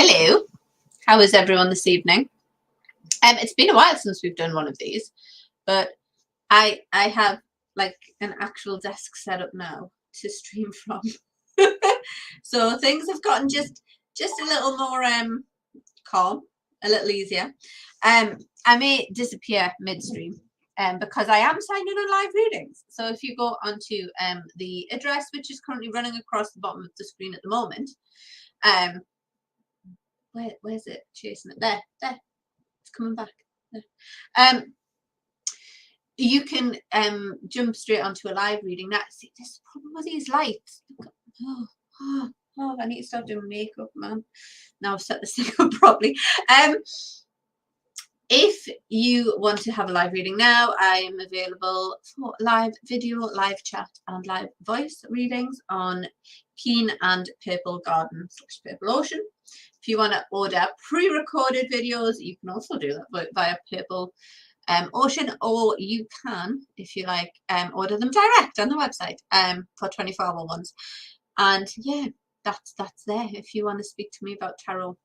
Hello, how is everyone this evening? It's been a while since we've done one of these, but I have like an actual desk set up now to stream from. So things have gotten just a little more calm, a little easier. I may disappear midstream because I am signing on live readings. So if you go onto the address, which is currently running across the bottom of the screen at the moment, where's it chasing it? There, it's coming back. There. You can jump straight onto a live reading. Now, see, this problem with these lights. Oh, I need to start doing makeup, man. Now I've set this thing up properly. If you want to have a live reading now, I am available for live video, live chat, and live voice readings on Keen and Purple Garden / Purple Ocean. If you want to order pre-recorded videos, you can also do that via Purple Ocean, or you can, if you like, order them direct on the website for 24-hour ones. And yeah, that's there. If you want to speak to me about tarot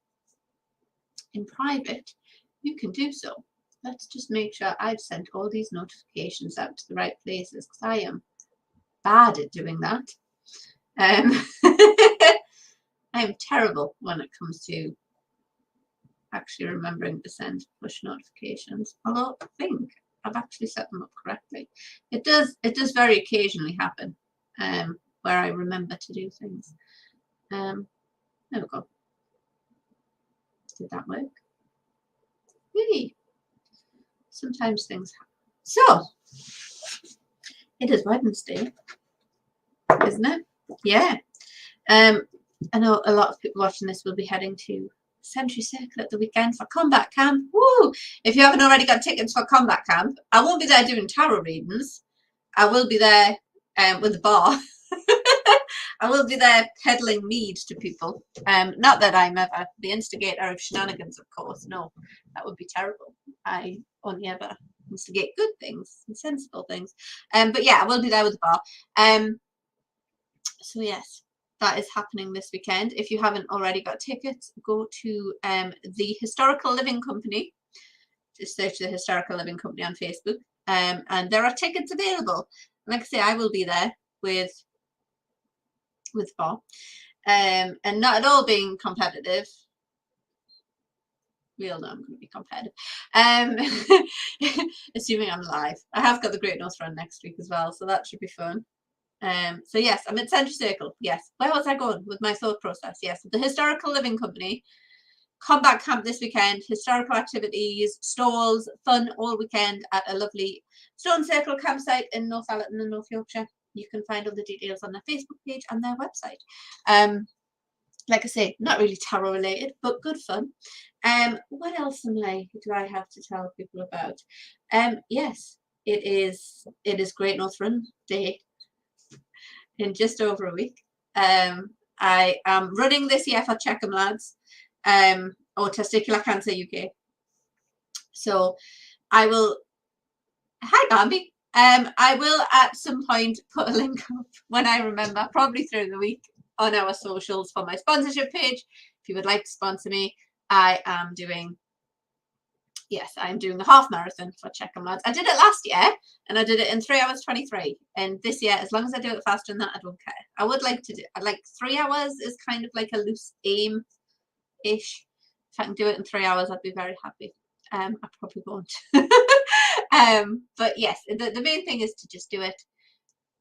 in private, you can do so. Let's just make sure I've sent all these notifications out to the right places, because I am bad at doing that. I'm terrible when it comes to actually remembering to send push notifications, although I think I've actually set them up correctly. It does very occasionally happen where I remember to do things. There we go. Did that work? Yay. Sometimes things happen. So it is Wednesday, isn't it? Yeah. I know a lot of people watching this will be heading to Century Circle at the weekend for Combat Camp. Woo! If you haven't already got tickets for Combat Camp, I won't be there doing tarot readings. I will be there with the bar. I will be there peddling mead to people. Not that I'm ever the instigator of shenanigans, of course. No, that would be terrible. I only ever instigate good things and sensible things. But yeah, I will be there with the bar. So yes, that is happening this weekend. If you haven't already got tickets, go to the Historical Living Company. Just search the Historical Living Company on Facebook. And there are tickets available. Like I say, I will be there with Bob. And not at all being competitive. We all know I'm going to be competitive. Assuming I'm alive. I have got the Great North Run next week as well, so that should be fun. So yes, I'm at Century Circle. Yes. Where was I going with my thought process? Yes, the Historical Living Company. Combat Camp this weekend. Historical activities, stalls, fun all weekend at a lovely Stone Circle campsite in North Allerton in North Yorkshire. You can find all the details on their Facebook page and their website. Like I say, not really tarot related, but good fun. What else do I have to tell people about? Yes, it is Great North Run Day in just over a week. I am running this year for Checkham Lads, or Testicular Cancer UK. So I will. Hi, Bambi. I will at some point put a link up when I remember, probably through the week, on our socials for my sponsorship page. If you would like to sponsor me, I'm doing the half marathon for Checkham Lads. I did it last year and I did it in 3 hours 23. And this year, as long as I do it faster than that, I don't care. I would like to do, like 3 hours is kind of like a loose aim-ish. If I can do it in 3 hours, I'd be very happy. I probably won't. But yes, the main thing is to just do it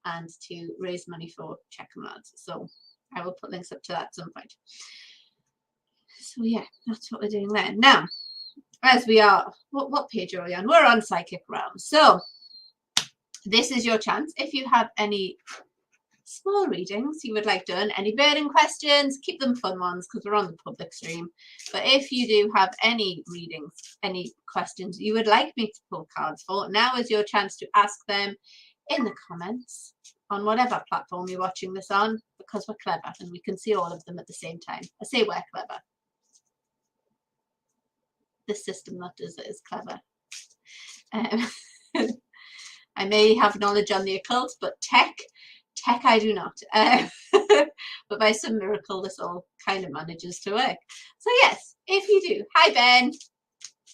and to raise money for Checkham Lads. So I will put links up to that at some point. So yeah, that's what we're doing there. Now, as we are, what page are we on? We're on Psychic Realm. So this is your chance. If you have any small readings you would like done, any burning questions, keep them fun ones because we're on the public stream. But if you do have any readings, any questions you would like me to pull cards for, now is your chance to ask them in the comments on whatever platform you're watching this on, because we're clever and we can see all of them at the same time. I say we're clever. The system that does it is clever. I may have knowledge on the occult, but tech I do not. But by some miracle, this all kind of manages to work. So yes, if you do, hi Ben,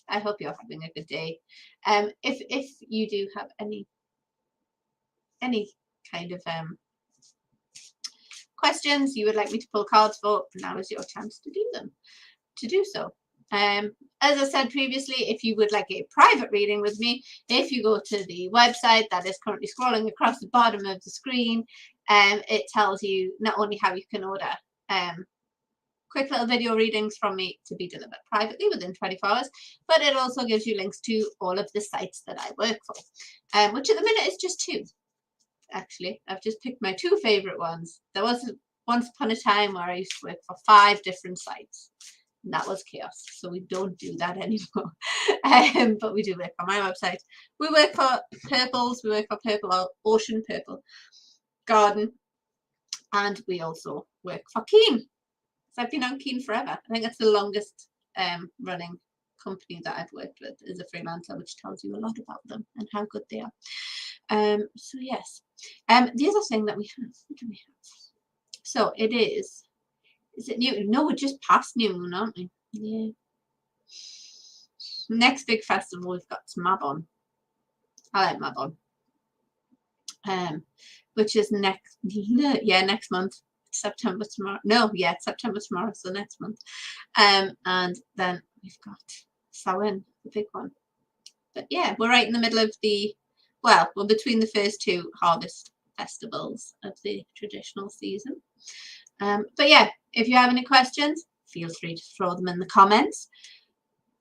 I hope you're having a good day. If you do have any kind of questions you would like me to pull cards for, now is your chance to do so. As I said previously, if you would like a private reading with me, if you go to the website that is currently scrolling across the bottom of the screen, it tells you not only how you can order quick little video readings from me to be delivered privately within 24 hours, but it also gives you links to all of the sites that I work for, which at the minute is just 2. Actually, I've just picked my 2 favorite ones. There was once upon a time where I used to work for 5 different sites, and that was chaos. So we don't do that anymore. But we do work on my website. We work for Purples. We work for Purple Ocean, Purple Garden, and we also work for Keen. So I've been on Keen forever. I think that's the longest running company that I've worked with as a freelancer, which tells you a lot about them and how good they are. So yes. The other thing that we have, what do we have? So it is it new? No, we're just past New Moon, aren't we? Yeah. Next big festival we've got Mabon. I like Mabon. Which is next month. September tomorrow. No, yeah, September tomorrow, so next month. And then we've got Samhain, the big one. But yeah, we're right in the middle of we're between the first 2 harvest festivals of the traditional season. But yeah, if you have any questions, feel free to throw them in the comments.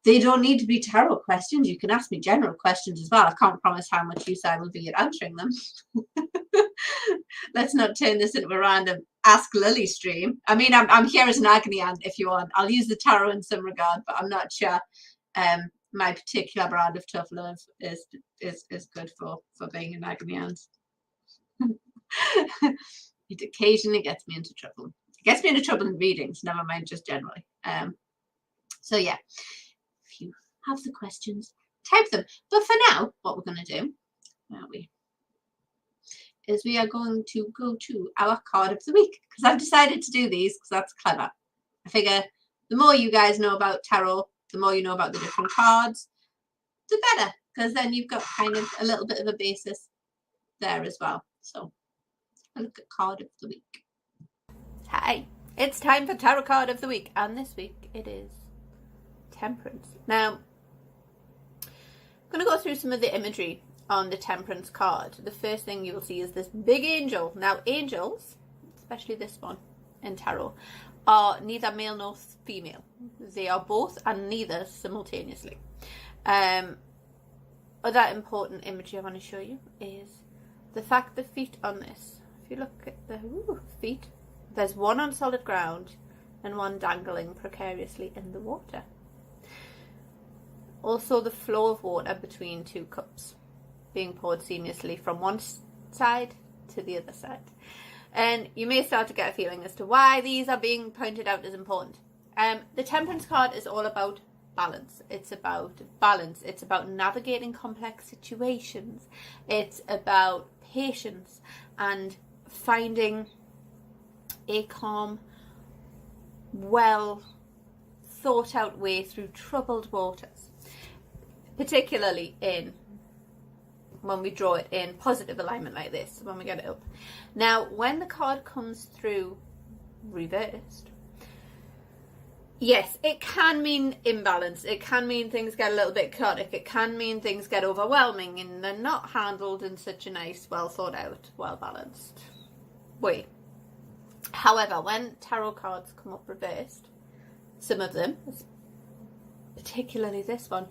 They don't need to be tarot questions. You can ask me general questions as well. I can't promise how much use I will be at answering them. Let's not turn this into a random Ask Lily stream. I mean, I'm here as an agony aunt if you want. I'll use the tarot in some regard, but I'm not sure my particular brand of tough love is good for being an agony aunt. It occasionally gets me into trouble. It gets me into trouble in readings, never mind just generally. So yeah, if you have the questions, type them. But for now, what we're going to do, is we are going to go to our card of the week, because I've decided to do these because that's clever. I figure the more you guys know about tarot, the more you know about the different cards, the better, because then you've got kind of a little bit of a basis there as well. So a look at card of the week. Hi, it's time for tarot card of the week, and this week it is Temperance. Now, I'm going to go through some of the imagery on the Temperance card. The first thing you will see is this big angel. Now, angels, especially this one in tarot, are neither male nor female. They are both and neither simultaneously. Other important imagery I want to show you is the fact the feet on this. If you look at the feet, there's one on solid ground and one dangling precariously in the water. Also, the flow of water between 2 cups being poured seamlessly from one side to the other side. And you may start to get a feeling as to why these are being pointed out as important. The Temperance card is all about balance. It's about balance. It's about navigating complex situations. It's about patience and finding a calm, well thought out way through troubled waters, particularly when we draw it in positive alignment like this, when we get it up. Now, when the card comes through reversed, yes, it can mean imbalance. It can mean things get a little bit chaotic. It can mean things get overwhelming and they're not handled in such a nice, well thought out, well balanced way. However, when tarot cards come up reversed, some of them, particularly this one,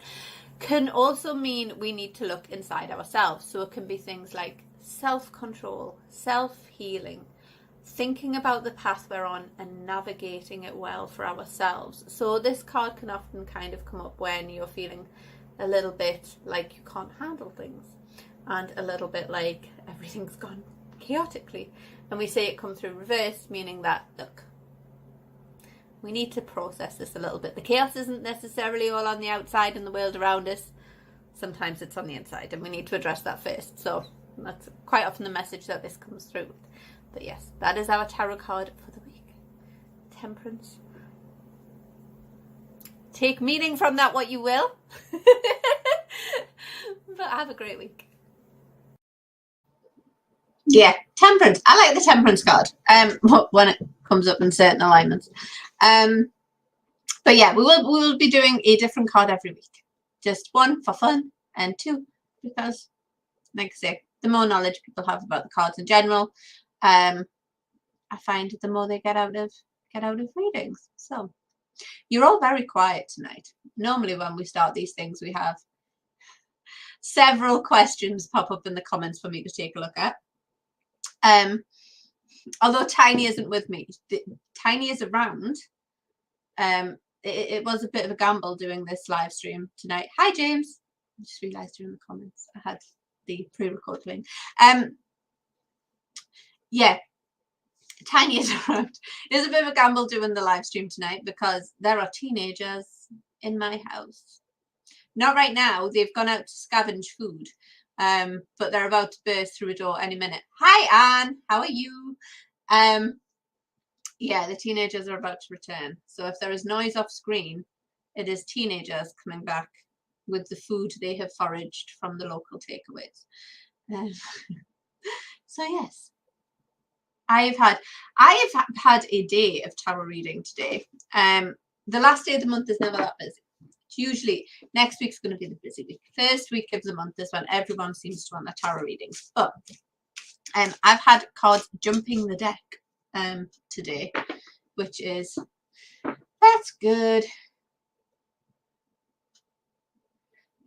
can also mean we need to look inside ourselves. So it can be things like self-control, self-healing, thinking about the path we're on and navigating it well for ourselves. So this card can often kind of come up when you're feeling a little bit like you can't handle things and a little bit like everything's gone chaotically. And we see it come through reverse, meaning that, look, we need to process this a little bit. The chaos isn't necessarily all on the outside in the world around us. Sometimes it's on the inside and we need to address that first. So that's quite often the message that this comes through with. But yes, that is our tarot card for the week. Temperance. Take meaning from that what you will. But have a great week. Yeah, temperance. I like the temperance card. When it comes up in certain alignments. But yeah, we will be doing a different card every week. Just one for fun, and two because, like I say, the more knowledge people have about the cards in general, I find the more they get out of readings. So you're all very quiet tonight. Normally when we start these things, we have several questions pop up in the comments for me to take a look at. Although Tiny isn't with me, Tiny is around. It was a bit of a gamble doing this live stream tonight. Hi James. I just realised you're in the comments. I had the pre-record playing. Yeah, Tiny is around. It's a bit of a gamble doing the live stream tonight because there are teenagers in my house. Not right now. They've gone out to scavenge food. But they're about to burst through a door any minute. Hi Anne, how are you? Yeah, the teenagers are about to return. So if there is noise off screen, it is teenagers coming back with the food they have foraged from the local takeaways. So yes, I have had a day of tarot reading today. The last day of the month is never that busy. It's usually next week's going to be the busy week. First week of the month is when everyone seems to want their tarot readings. But I've had cards jumping the deck today, which is, that's good.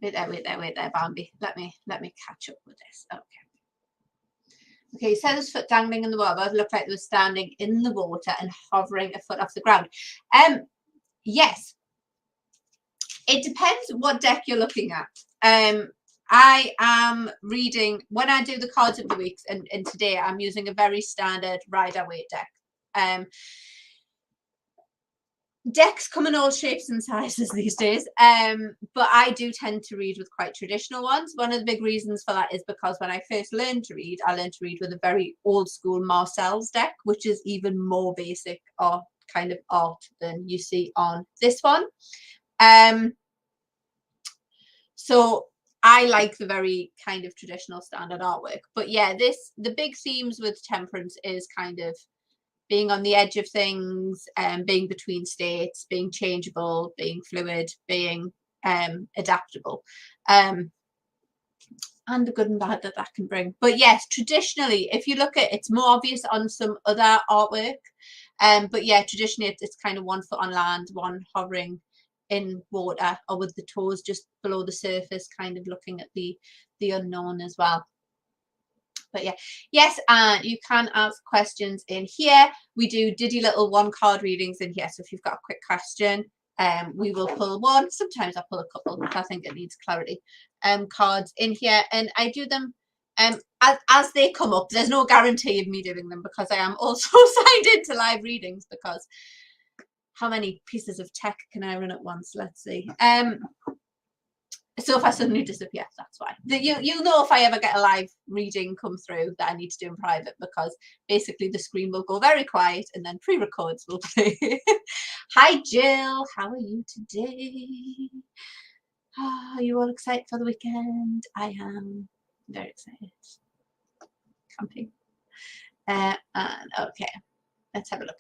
Wait there, Bambi. Let me catch up with this. Okay, you said this foot dangling in the water. It looked like they were standing in the water and hovering a foot off the ground. Yes. It depends what deck you're looking at. I am reading, when I do the cards of the weeks, and today I'm using a very standard Rider-Waite deck. Decks come in all shapes and sizes these days, but I do tend to read with quite traditional ones. One of the big reasons for that is because when I first learned to read, I learned to read with a very old school Marcel's deck, which is even more basic or kind of art than you see on this one. So I like the very kind of traditional standard artwork. But yeah, the big themes with temperance is kind of being on the edge of things, being between states, being changeable, being fluid, being adaptable, and the good and bad that can bring. But yes, traditionally, if you look at it's more obvious on some other artwork. But yeah, traditionally it's kind of one foot on land, one hovering in water, or with the toes just below the surface, kind of looking at the unknown as well. But yeah, yes, and you can ask questions in here. We do diddy little one card readings in here. So if you've got a quick question, we will pull one. Sometimes I pull a couple if I think it needs clarity. Cards in here, and I do them as they come up. There's no guarantee of me doing them because I am also signed into live readings, because how many pieces of tech can I run at once? Let's see. So if I suddenly disappear, that's why. You'll know if I ever get a live reading come through that I need to do in private, because basically the screen will go very quiet and then pre-records will play. Hi Jill, how are you today? Are you all excited for the weekend? I am very excited. Camping. And okay, let's have a look.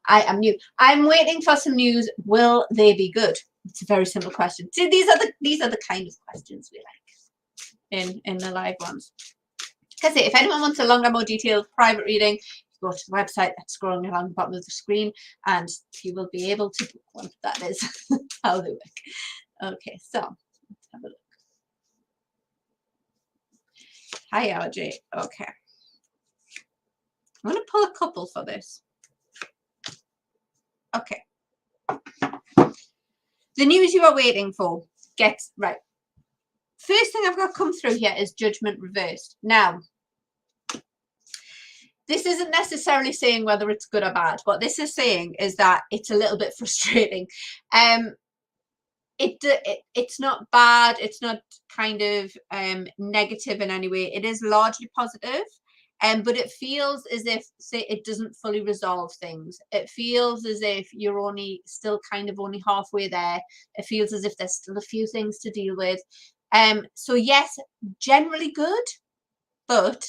I am new. I'm waiting for some news. Will they be good? It's a very simple question. See, these are the kind of questions we like in the live ones. Because if anyone wants a longer, more detailed private reading, go to the website that's scrolling along the bottom of the screen, and you will be able to book one. That is how they work. Okay, so let's have a look. Hi, RJ. Okay, I'm going to pull a couple for this. Okay. The news you are waiting for gets right. First thing I've got come through here is Judgment Reversed. Now, this isn't necessarily saying whether it's good or bad. What this is saying is that it's a little bit frustrating. It's not bad. It's not kind of negative in any way. It is largely positive. But it feels as if, say, it doesn't fully resolve things. It feels as if you're still kind of only halfway there. It feels as if there's still a few things to deal with. So yes, generally good, but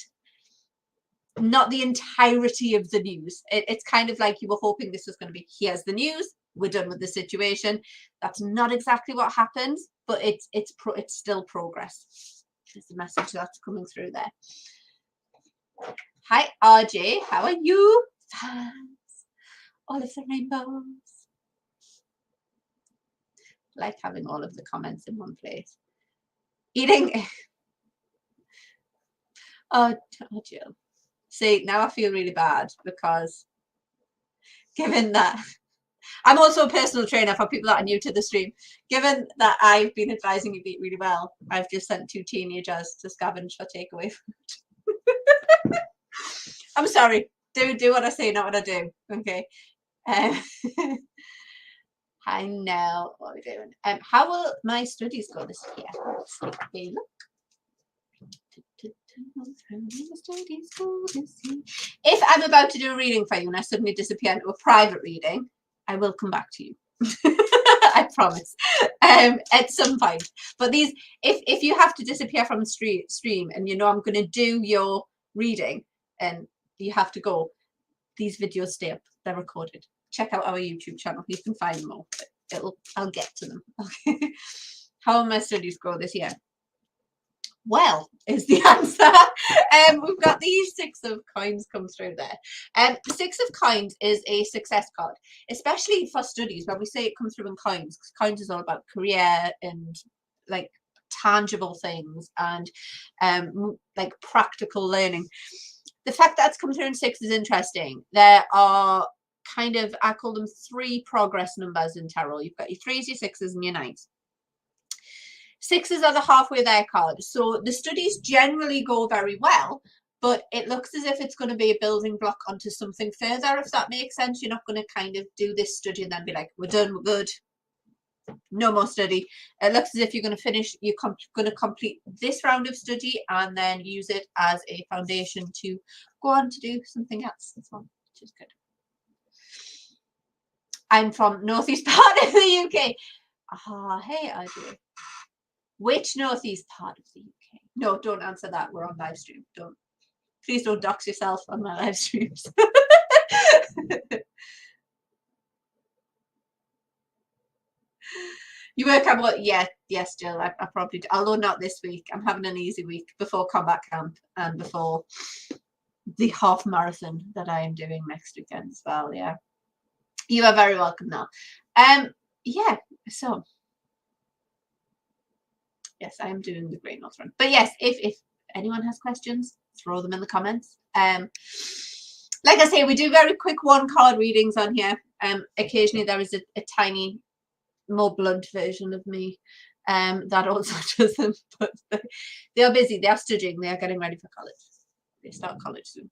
not the entirety of the news. It's kind of like you were hoping this was going to be, here's the news, we're done with the situation. That's not exactly what happens, but it's still progress. There's a message that's coming through there. Hi RJ, how are you? All of the rainbows. Like having all of the comments in one place. Eating. Oh Jill. See, now I feel really bad because given that I'm also a personal trainer for people that are new to the stream, given that I've been advising you to eat really well, I've just sent 2 teenagers to scavenge for takeaway food. I'm sorry. Do what I say, not what I do. Okay. I know what we're doing. How will my studies go this year? Let's take a look. If I'm about to do a reading for you and I suddenly disappear into a private reading, I will come back to you. I promise. At some point. But these, if you have to disappear from the stream and you know I'm going to do your reading and you have to go, these videos stay up. They're recorded. Check out our YouTube channel. You can find them all. I'll get to them. Okay. How will my studies go this year? Well, is the answer. We've got these 6 of coins come through there. The 6 of coins is a success card, especially for studies. When we say it comes through in coins, because coins is all about career and like tangible things and like practical learning. The fact that it's come through in 6 is interesting. There are kind of, I call them 3 progress numbers in tarot. You've got your 3s, your 6s, and your 9s. 6s are the halfway there card. So the studies generally go very well, but it looks as if it's going to be a building block onto something further, if that makes sense. You're not going to kind of do this study and then be like, we're done, we're good, no more study. It looks as if you're going to finish, you're going to complete this round of study and then use it as a foundation to go on to do something else as well, which is good. I'm from northeast part of the UK. Hey, I do. Which northeast part of the UK? No, don't answer that. We're on live stream. Please don't dox yourself on my live streams. You work out what? Yeah, yes, Jill. I probably do. Although not this week. I'm having an easy week before combat camp and before the half marathon that I am doing next weekend as well. Yeah, you are very welcome now. Yeah. So. Yes, I am doing the Great North Run. But yes, if anyone has questions, throw them in the comments. Like I say, we do very quick 1-card readings on here. Occasionally there is a tiny, more blunt version of me that also does them. But they are busy. They are studying. They are getting ready for college. They start college soon.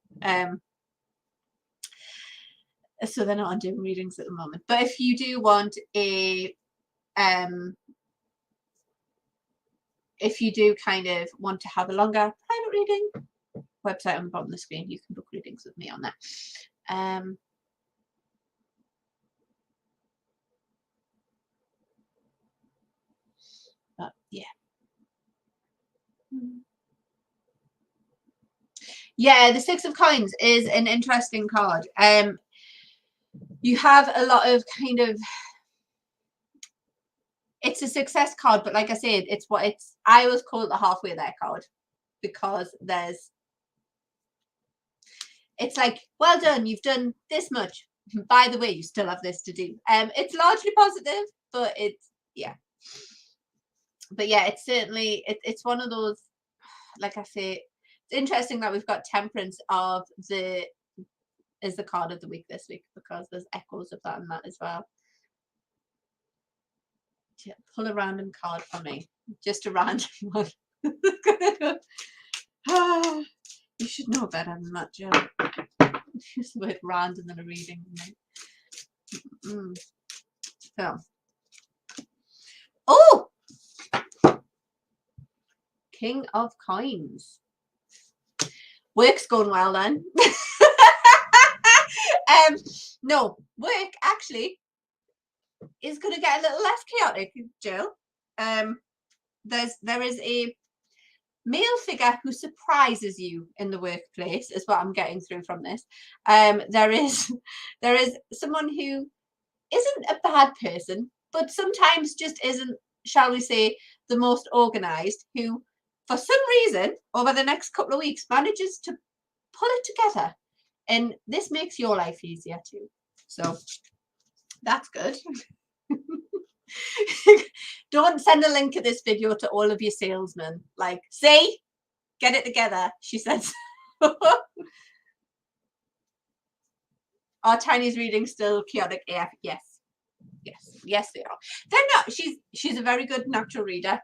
So they're not doing readings at the moment. But if you do want a if you do kind of want to have a longer private reading, website on the bottom of the screen, you can book readings with me on that. But yeah. Yeah, the 6 of Coins is an interesting card. You have a lot of kind of, it's a success card, but like I said, I always call it the halfway there card because it's like, well done, you've done this much. By the way, you still have this to do. It's largely positive, but yeah. But yeah, it's certainly, it's one of those, like I say, it's interesting that we've got Temperance is the card of the week this week because there's echoes of that and that as well. Yeah, pull a random card for me, just a random one. You should know better than that, Jill. Use the word random than a reading. So, oh, King of Coins. Work's going well then. No, work actually is going to get a little less chaotic, Jill. There is a male figure who surprises you in the workplace, is what I'm getting through from this. There is someone who isn't a bad person, but sometimes just isn't, shall we say, the most organized, who for some reason over the next couple of weeks manages to pull it together, and this makes your life easier too. So that's good. Don't send a link of this video to all of your salesmen. Like, see, get it together, she says. Are Tiny's readings still chaotic AF? Yes. Yes, they are. They're not. She's a very good natural reader.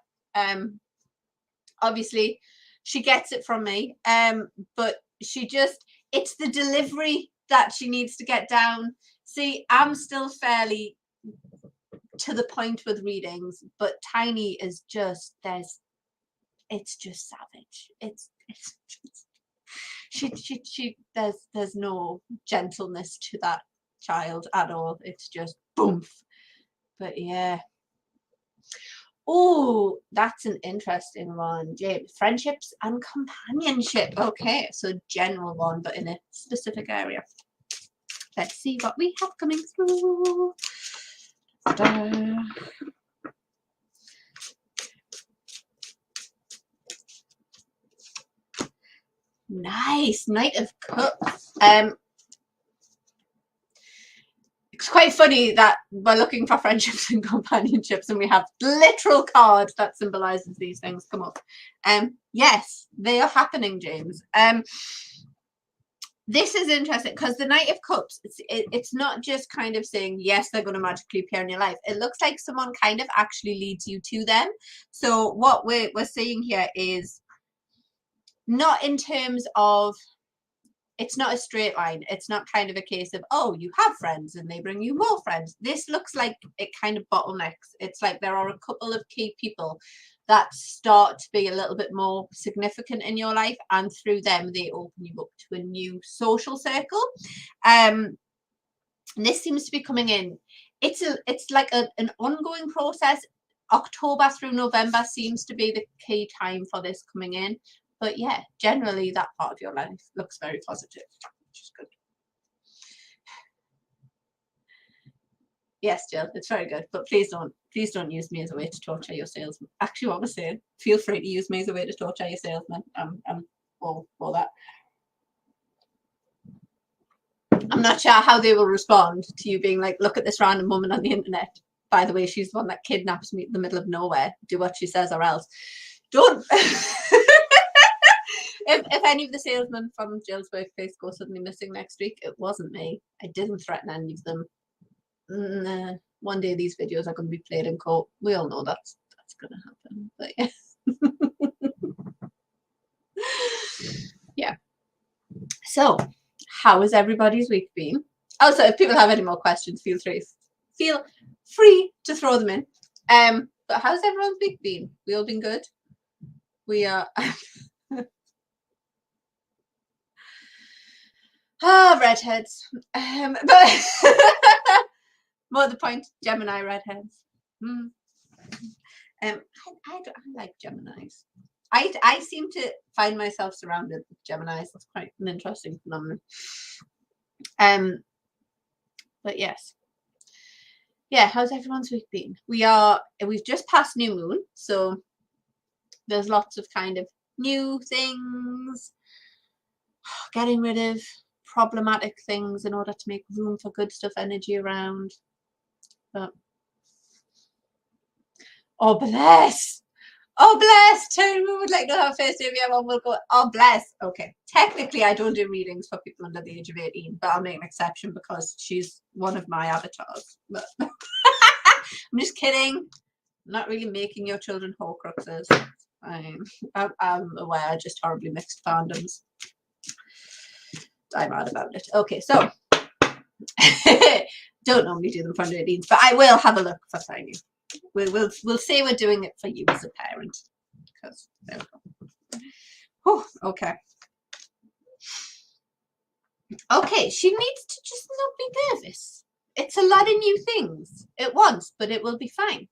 Obviously, she gets it from me. But it's the delivery that she needs to get down. See, I'm still fairly to the point with readings, but Tiny is just it's just savage. It's just, there's no gentleness to that child at all. It's just boom. But yeah. Oh, that's an interesting one, James. Friendships and companionship. Okay, so general one, but in a specific area. Let's see what we have coming through. Ta-da. Nice, Knight of Cups. It's quite funny that we're looking for friendships and companionships, and we have literal cards that symbolizes these things come up. Yes, they are happening, James. This is interesting because the Knight of Cups, it's not just kind of saying, yes, they're going to magically appear in your life. It looks like someone kind of actually leads you to them. So what we're seeing here is not in terms of, it's not a straight line. It's not kind of a case of, oh, you have friends and they bring you more friends. This looks like it kind of bottlenecks. It's like there are a couple of key people that start to be a little bit more significant in your life, and through them they open you up to a new social circle. And this seems to be coming in. It's like an ongoing process. October through November seems to be the key time for this coming in. But yeah, generally that part of your life looks very positive, which is good. Yes, Jill, it's very good. But please don't use me as a way to torture your salesman. Actually, what was saying? Feel free to use me as a way to torture your salesman. I'm all for that. I'm not sure how they will respond to you being like, look at this random woman on the internet. By the way, she's the one that kidnaps me in the middle of nowhere. Do what she says or else. Don't. If any of the salesmen from Jill's workplace go suddenly missing next week, it wasn't me. I didn't threaten any of them. One day these videos are going to be played in court. We all know that's going to happen. But yeah. Yeah. So, how has everybody's week been? Also, if people have any more questions, feel free to throw them in. But how's everyone's week been? We all been good? We are. Redheads. But more the point, Gemini redheads. I like Geminis. I seem to find myself surrounded with Geminis. That's quite an interesting phenomenon. But yes. Yeah, how's everyone's week been? We've just passed new moon, so there's lots of kind of new things, getting rid of problematic things in order to make room for good stuff energy around. But oh bless, Tony, we would like to have first if everyone will go, oh bless. Okay, technically I don't do readings for people under the age of 18, but I'll make an exception because she's one of my avatars. But I'm just kidding. I'm not really making your children Horcruxes. I'm aware I just horribly mixed fandoms. I'm mad about it. Okay, so don't normally do them for under 18s, but I will have a look for Tiny. We'll say we're doing it for you as a parent. Because there we go. Oh, okay. Okay, she needs to just not be nervous. It's a lot of new things at once, but it will be fine.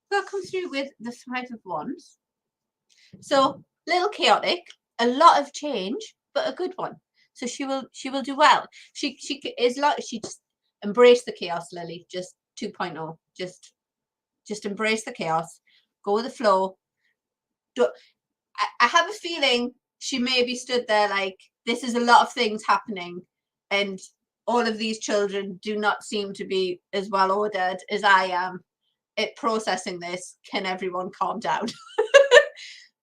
We'll come through with the 5 of Wands. So, little chaotic, a lot of change, but a good one. So she will do well. She just embrace the chaos, Lily. Just 2.0. Just embrace the chaos. Go with the flow. I have a feeling she maybe stood there like, this is a lot of things happening, and all of these children do not seem to be as well ordered as I am at processing this. Can everyone calm down?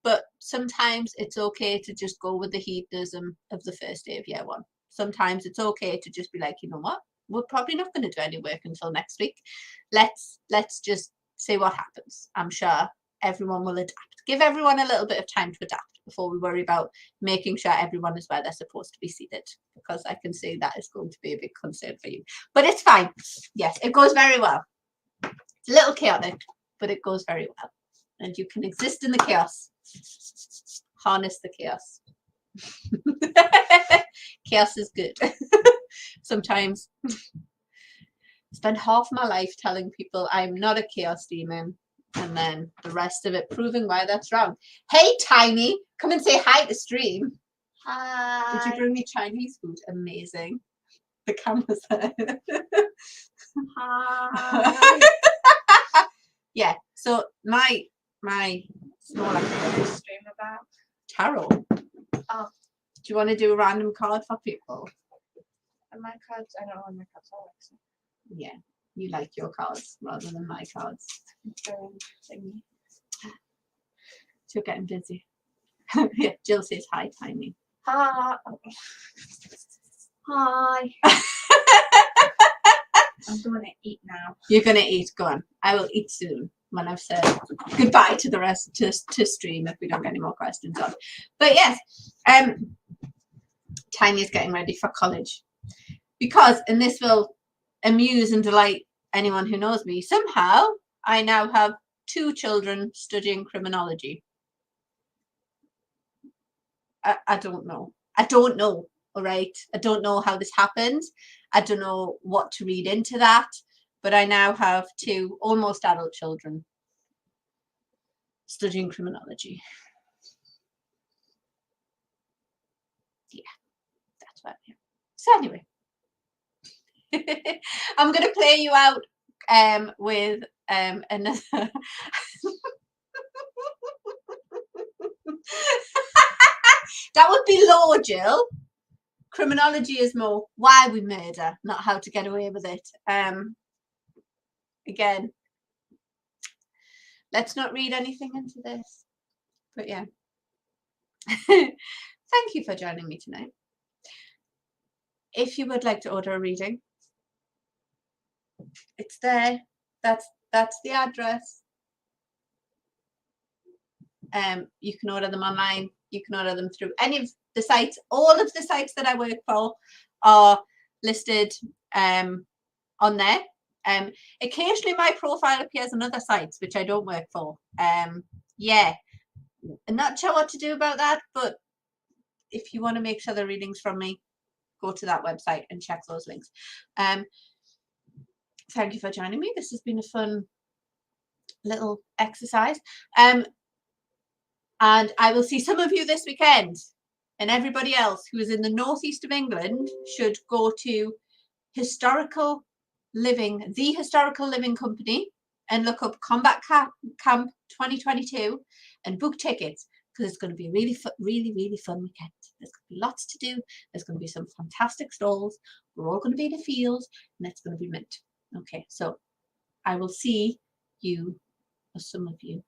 But sometimes it's okay to just go with the hedonism of the first day of year 1. Sometimes it's okay to just be like, you know what? We're probably not going to do any work until next week. Let's just see what happens. I'm sure everyone will adapt. Give everyone a little bit of time to adapt before we worry about making sure everyone is where they're supposed to be seated, because I can see that is going to be a big concern for you. But it's fine. Yes, it goes very well. It's a little chaotic, but it goes very well. And you can exist in the chaos. Harness the chaos. Chaos is good. Sometimes spend half my life telling people I'm not a chaos demon, and then the rest of it proving why that's wrong. Hey, Tiny, come and say hi to stream. Hi. Did you bring me Chinese food? Amazing. The camera's there. Hi. Yeah, so my small activity Stream about tarot. Oh. Do you want to do a random card for people? and my cards. I don't know my cards are like. Yeah, you like your cards rather than my cards. Thingy. So you're getting busy. Yeah, Jill says hi, Tiny. Hi. Hi. I'm going to eat now. You're going to eat. Go on. I will eat soon when I've said goodbye to the rest to stream if we don't get any more questions on. But yes, Tiny is getting ready for college, because, and this will amuse and delight anyone who knows me, somehow I now have 2 children studying criminology. I don't know. All right. I don't know how this happened. I don't know what to read into that. But I now have 2 almost adult children studying criminology. Yeah, that's what I am. So anyway, I'm going to play you out with another. That would be law, Jill. Criminology is more why we murder, not how to get away with it. Again, let's not read anything into this. But yeah. Thank you for joining me tonight. If you would like to order a reading, it's there. That's the address. You can order them online. You can order them through any of the sites. All of the sites that I work for are listed on there. Occasionally my profile appears on other sites which I don't work for. Yeah, I'm not sure what to do about that, but if you want to make sure the readings from me, go to that website and check those links. Thank you for joining me. This has been a fun little exercise. And I will see some of you this weekend, and everybody else who is in the northeast of England should go to the Historical Living Company, and look up Combat Camp 2022 and book tickets, because it's going to be a really fun weekend. There's going to be lots to do. There's going to be some fantastic stalls. We're all going to be in the fields, and it's going to be mint. Okay, so I will see you, or some of you,